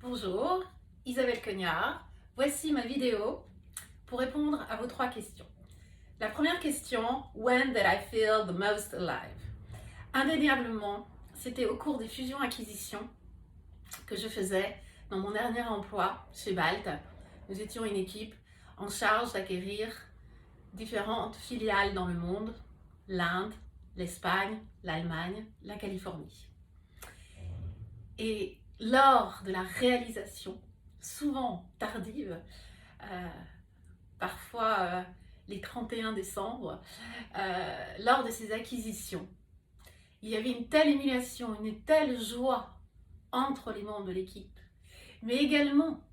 Bonjour, Isabelle Cognard. Voici ma vidéo pour répondre à vos 3 questions. La première question, when did I feel the most alive? Indéniablement, c'était au cours des fusions-acquisitions que je faisais dans mon dernier emploi chez Balt. Nous étions une équipe en charge d'acquérir différentes filiales dans le monde, l'Inde, l'Espagne, l'Allemagne, la Californie. Et lors de la réalisation, souvent tardive, parfois les 31 décembre, lors de ces acquisitions, il y avait une telle émulation, une telle joie entre les membres de l'équipe, mais également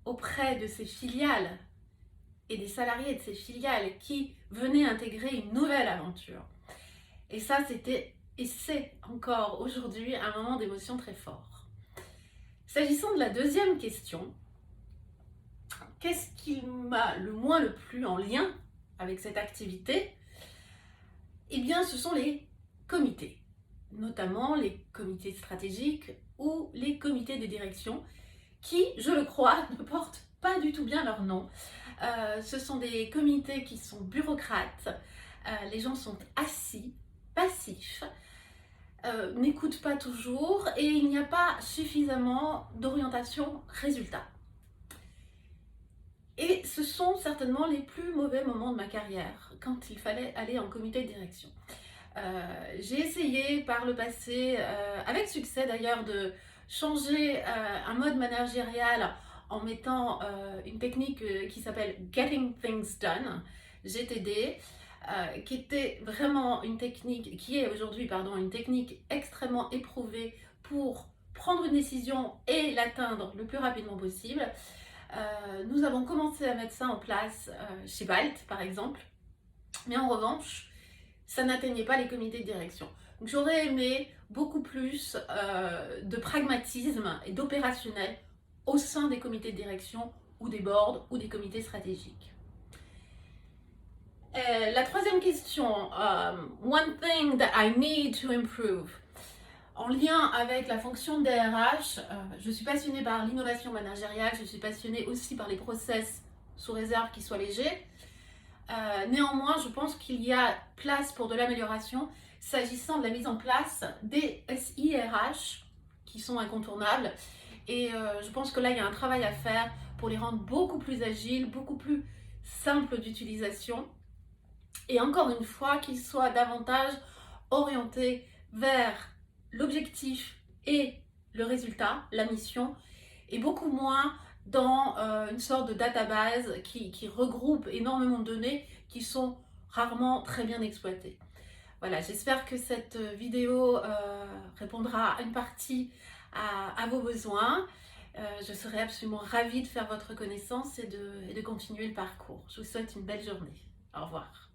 auprès de ces filiales et des salariés de ces filiales qui venaient intégrer une nouvelle aventure. Et ça, c'était et c'est encore aujourd'hui un moment d'émotion très fort. S'agissant de la deuxième question, qu'est-ce qui m'a le plus en lien avec cette activité? Eh bien, ce sont les comités, notamment les comités stratégiques ou les comités de direction qui, je le crois, ne portent pas du tout bien leur nom. Ce sont des comités qui sont bureaucrates, les gens sont assis, passifs, n'écoutent pas toujours et il n'y a pas suffisamment d'orientation résultat. Et ce sont certainement les plus mauvais moments de ma carrière, quand il fallait aller en comité de direction. J'ai essayé par le passé, avec succès d'ailleurs, de changer un mode managérial en mettant une technique qui s'appelle Getting Things Done, GTD, qui était vraiment une technique, qui est aujourd'hui, une technique extrêmement éprouvée pour prendre une décision et l'atteindre le plus rapidement possible. Nous avons commencé à mettre ça en place chez Balt, par exemple, mais en revanche, ça n'atteignait pas les comités de direction. Donc j'aurais aimé beaucoup plus de pragmatisme et d'opérationnel au sein des comités de direction ou des boards ou des comités stratégiques. La troisième question, one thing that I need to improve. En lien avec la fonction de DRH, je suis passionnée par l'innovation managériale, je suis passionnée aussi par les process sous réserve qu'ils soient légers. Néanmoins, je pense qu'il y a place pour de l'amélioration s'agissant de la mise en place des SIRH qui sont incontournables. Et je pense que là, il y a un travail à faire pour les rendre beaucoup plus agiles, beaucoup plus simples d'utilisation. Et encore une fois, qu'ils soient davantage orientés vers l'objectif et le résultat, la mission, et beaucoup moins dans une sorte de database qui regroupe énormément de données qui sont rarement très bien exploitées. Voilà, j'espère que cette vidéo répondra à une partie à vos besoins. Je serai absolument ravie de faire votre connaissance et de continuer le parcours. Je vous souhaite une belle journée. Au revoir.